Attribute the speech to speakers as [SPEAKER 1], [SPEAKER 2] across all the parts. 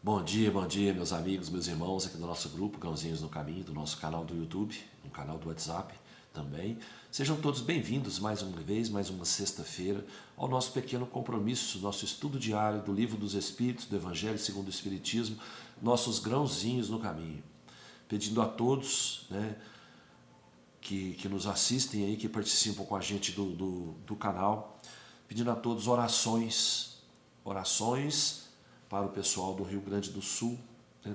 [SPEAKER 1] Bom dia, meus amigos, meus irmãos aqui do nosso grupo Grãozinhos no Caminho, do nosso canal do YouTube, no canal do WhatsApp também. Sejam todos bem-vindos mais uma vez, mais uma sexta-feira, ao nosso pequeno compromisso, nosso estudo diário do Livro dos Espíritos, do Evangelho segundo o Espiritismo, nossos grãozinhos no caminho. Pedindo a todos, que nos assistem aí, que participam com a gente do canal, pedindo a todos orações para o pessoal do Rio Grande do Sul,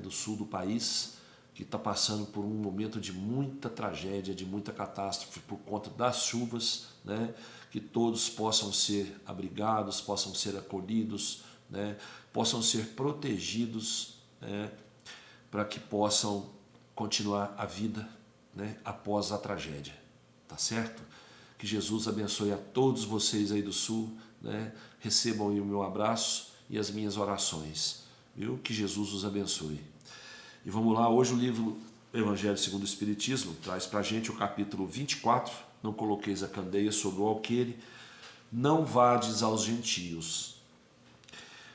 [SPEAKER 1] do sul do país, que está passando por um momento de muita tragédia, de muita catástrofe por conta das chuvas, que todos possam ser abrigados, possam ser acolhidos, possam ser protegidos, para que possam continuar a vida após a tragédia, tá certo? Que Jesus abençoe a todos vocês aí do Sul, recebam aí o meu abraço e as minhas orações, viu? Que Jesus os abençoe. E vamos lá, hoje o livro Evangelho segundo o Espiritismo traz para a gente o capítulo 24, não coloqueis a candeia sobre o alqueire, não vades aos gentios.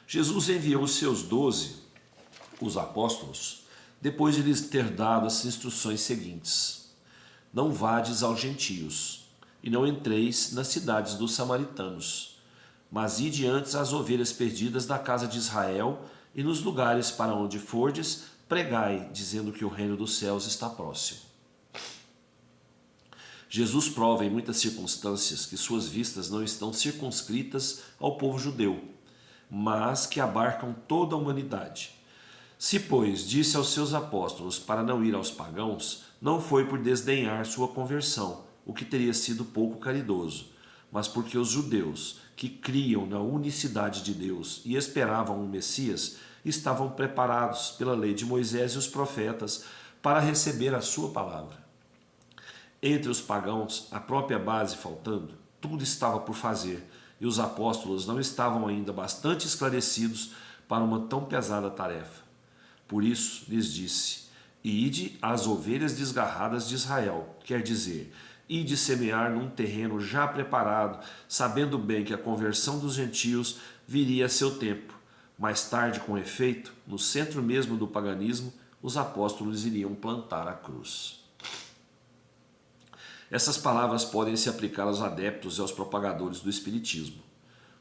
[SPEAKER 1] Jesus enviou os seus 12, os apóstolos, depois de lhes ter dado as instruções seguintes: não vades aos gentios, e não entreis nas cidades dos samaritanos, mas ide antes às ovelhas perdidas da casa de Israel, e nos lugares para onde fordes, pregai, dizendo que o reino dos céus está próximo. Jesus prova em muitas circunstâncias que suas vistas não estão circunscritas ao povo judeu, mas que abarcam toda a humanidade. Se, pois, disse aos seus apóstolos para não ir aos pagãos, não foi por desdenhar sua conversão, o que teria sido pouco caridoso, mas porque os judeus, que criam na unicidade de Deus e esperavam um Messias, estavam preparados pela lei de Moisés e os profetas para receber a sua palavra. Entre os pagãos, a própria base faltando, tudo estava por fazer, e os apóstolos não estavam ainda bastante esclarecidos para uma tão pesada tarefa. Por isso lhes disse: ide às ovelhas desgarradas de Israel, quer dizer, ide semear num terreno já preparado, sabendo bem que a conversão dos gentios viria a seu tempo. Mais tarde, com efeito, no centro mesmo do paganismo, os apóstolos iriam plantar a cruz. Essas palavras podem se aplicar aos adeptos e aos propagadores do espiritismo.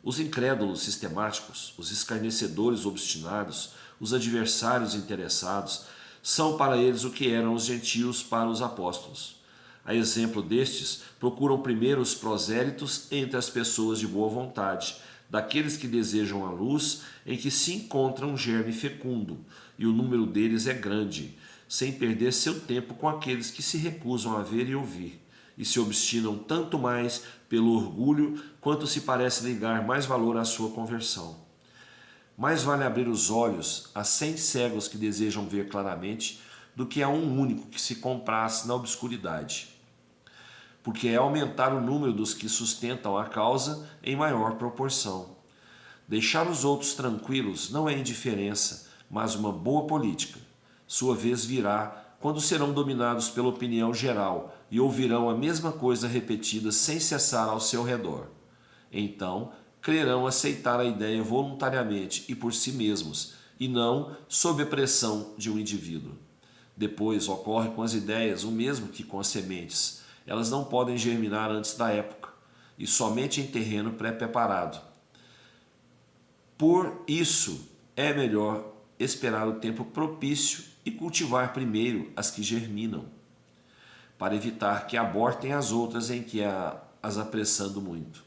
[SPEAKER 1] Os incrédulos sistemáticos, os escarnecedores obstinados, os adversários interessados, são para eles o que eram os gentios para os apóstolos. A exemplo destes, procuram primeiro os prosélitos entre as pessoas de boa vontade, daqueles que desejam a luz em que se encontra um germe fecundo, e o número deles é grande, sem perder seu tempo com aqueles que se recusam a ver e ouvir, e se obstinam tanto mais pelo orgulho quanto se parece ligar mais valor à sua conversão. Mais vale abrir os olhos a 100 cegos que desejam ver claramente do que a um único que se compraz na obscuridade, porque é aumentar o número dos que sustentam a causa em maior proporção. Deixar os outros tranquilos não é indiferença, mas uma boa política. Sua vez virá quando serão dominados pela opinião geral e ouvirão a mesma coisa repetida sem cessar ao seu redor. Então, crerão aceitar a ideia voluntariamente e por si mesmos, e não sob a pressão de um indivíduo. Depois ocorre com as ideias o mesmo que com as sementes. Elas não podem germinar antes da época, e somente em terreno pré-preparado. Por isso, é melhor esperar o tempo propício e cultivar primeiro as que germinam, para evitar que abortem as outras em que as apressando muito.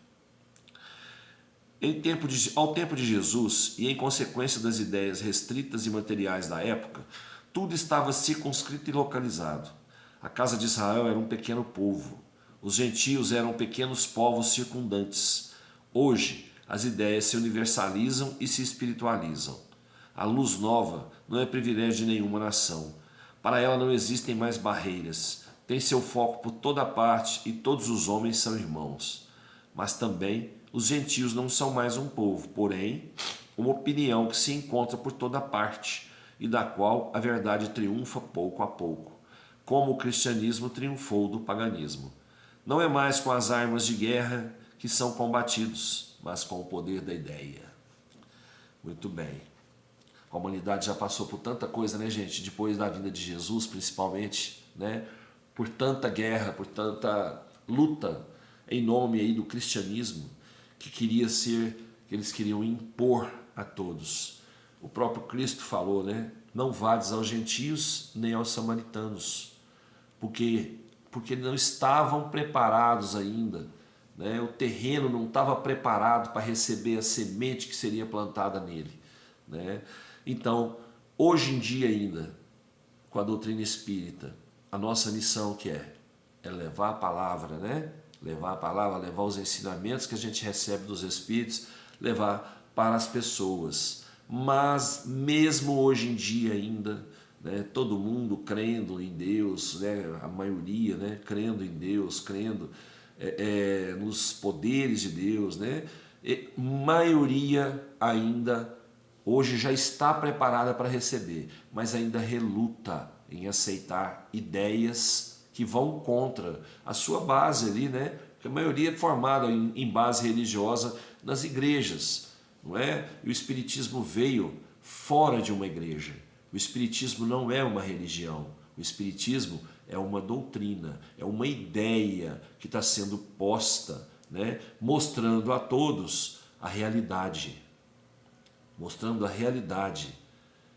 [SPEAKER 1] Ao tempo de Jesus, e em consequência das ideias restritas e materiais da época, tudo estava circunscrito e localizado. A casa de Israel era um pequeno povo. Os gentios eram pequenos povos circundantes. Hoje, as ideias se universalizam e se espiritualizam. A luz nova não é privilégio de nenhuma nação. Para ela não existem mais barreiras. Tem seu foco por toda parte e todos os homens são irmãos. Mas também os gentios não são mais um povo, porém, uma opinião que se encontra por toda parte e da qual a verdade triunfa pouco a pouco, como o cristianismo triunfou do paganismo. Não é mais com as armas de guerra que são combatidos, mas com o poder da ideia. Muito bem. A humanidade já passou por tanta coisa, né, gente? Depois da vinda de Jesus, principalmente, né? Por tanta guerra, por tanta luta em nome aí do cristianismo que eles queriam impor a todos. O próprio Cristo falou, né? Não vades aos gentios nem aos samaritanos, porque não estavam preparados ainda, né? O terreno não estava preparado para receber a semente que seria plantada nele, né? Então, hoje em dia ainda, com a doutrina espírita, a nossa missão que é levar a palavra, né? Levar a palavra, levar os ensinamentos que a gente recebe dos Espíritos, levar para as pessoas. Mas mesmo hoje em dia ainda, né, todo mundo crendo em Deus, né, a maioria, né, crendo em Deus, crendo nos poderes de Deus, né, maioria ainda hoje já está preparada para receber, mas ainda reluta em aceitar ideias que vão contra a sua base ali, né? Porque a maioria é formada em base religiosa nas igrejas, não é? E o Espiritismo veio fora de uma igreja. O Espiritismo não é uma religião. O Espiritismo é uma doutrina, é uma ideia que está sendo posta, né? Mostrando a todos a realidade. Mostrando a realidade,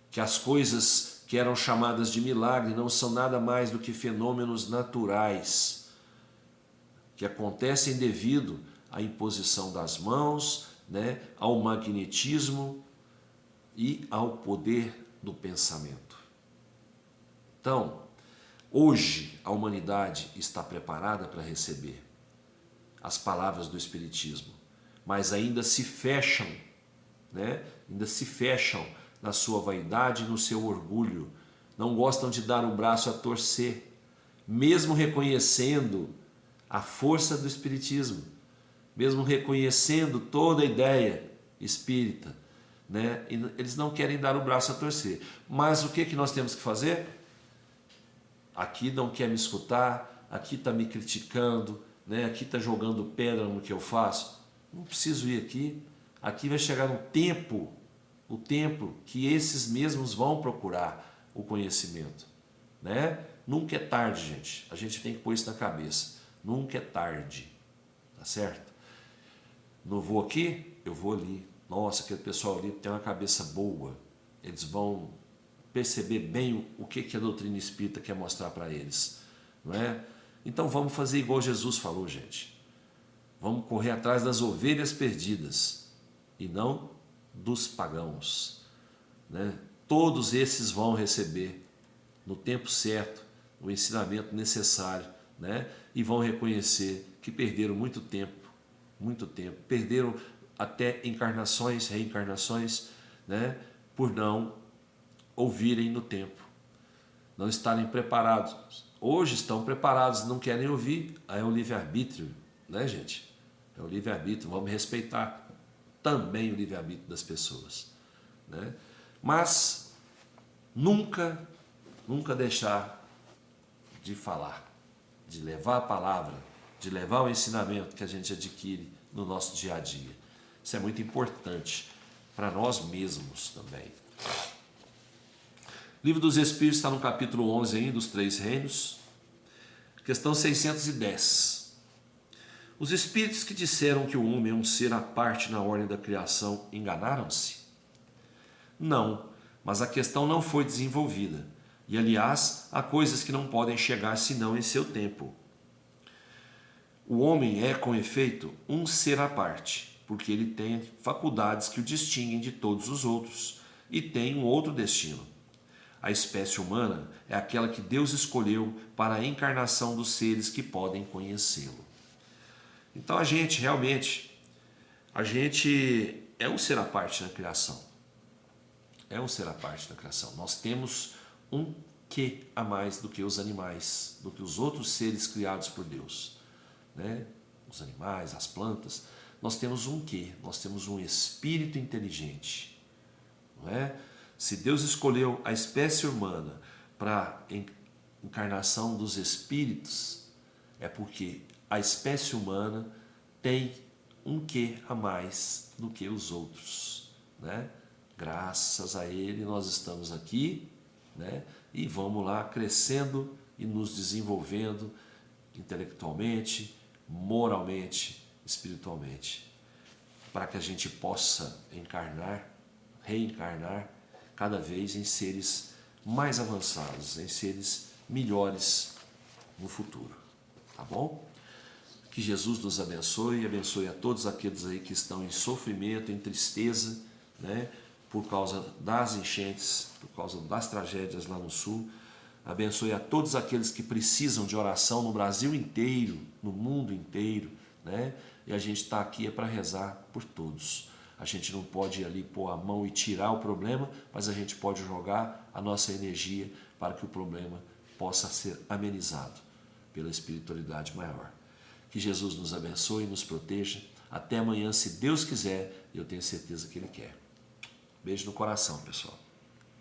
[SPEAKER 1] que as coisas que eram chamadas de milagre não são nada mais do que fenômenos naturais, que acontecem devido à imposição das mãos, né, ao magnetismo e ao poder do pensamento. Então, hoje a humanidade está preparada para receber as palavras do Espiritismo, mas ainda se fecham, né? Ainda se fecham na sua vaidade e no seu orgulho, não gostam de dar o braço a torcer, mesmo reconhecendo a força do Espiritismo, mesmo reconhecendo toda a ideia espírita, né? E eles não querem dar o braço a torcer. Mas o que nós temos que fazer? Aqui não quer me escutar, aqui está me criticando, né? Aqui está jogando pedra no que eu faço. Não preciso ir aqui. Aqui vai chegar um tempo, o tempo que esses mesmos vão procurar o conhecimento, né? Nunca é tarde, gente. A gente tem que pôr isso na cabeça. Nunca é tarde, tá certo? Não vou aqui, eu vou ali. Nossa, aquele pessoal ali tem uma cabeça boa. Eles vão perceber bem o que a doutrina espírita quer mostrar para eles, não é? Então vamos fazer igual Jesus falou, gente. Vamos correr atrás das ovelhas perdidas e não dos pagãos, né? Todos esses vão receber no tempo certo o ensinamento necessário, né? E vão reconhecer que perderam muito tempo, perderam até encarnações, reencarnações, né? Por não ouvirem no tempo, não estarem preparados. Hoje estão preparados, não querem ouvir, aí é o livre-arbítrio, né, gente? É o livre-arbítrio, vamos respeitar também o livre-arbítrio das pessoas, né? Mas nunca deixar de falar, de levar a palavra, de levar o ensinamento que a gente adquire no nosso dia a dia. Isso é muito importante para nós mesmos também. O Livro dos Espíritos está no capítulo 11 ainda, dos Três Reinos, questão 610. Os espíritos que disseram que o homem é um ser à parte na ordem da criação enganaram-se? Não, mas a questão não foi desenvolvida. E, aliás, há coisas que não podem chegar senão em seu tempo. O homem é, com efeito, um ser à parte, porque ele tem faculdades que o distinguem de todos os outros e tem um outro destino. A espécie humana é aquela que Deus escolheu para a encarnação dos seres que podem conhecê-lo. Então a gente é um ser à parte na criação. É um ser à parte na criação. Nós temos um quê a mais do que os animais, do que os outros seres criados por Deus, né? Os animais, as plantas. Nós temos um quê? Nós temos um espírito inteligente, não é? Se Deus escolheu a espécie humana para a encarnação dos espíritos, é porque a espécie humana tem um quê a mais do que os outros, né? Graças a Ele nós estamos aqui, né? E vamos lá crescendo e nos desenvolvendo intelectualmente, moralmente, espiritualmente, para que a gente possa reencarnar cada vez em seres mais avançados, em seres melhores no futuro, tá bom? Que Jesus nos abençoe e abençoe a todos aqueles aí que estão em sofrimento, em tristeza, né? Por causa das enchentes, por causa das tragédias lá no sul. Abençoe a todos aqueles que precisam de oração no Brasil inteiro, no mundo inteiro, né? E a gente está aqui para rezar por todos. A gente não pode ir ali pôr a mão e tirar o problema, mas a gente pode jogar a nossa energia para que o problema possa ser amenizado pela espiritualidade maior. Que Jesus nos abençoe e nos proteja. Até amanhã, se Deus quiser, e eu tenho certeza que Ele quer. Beijo no coração, pessoal.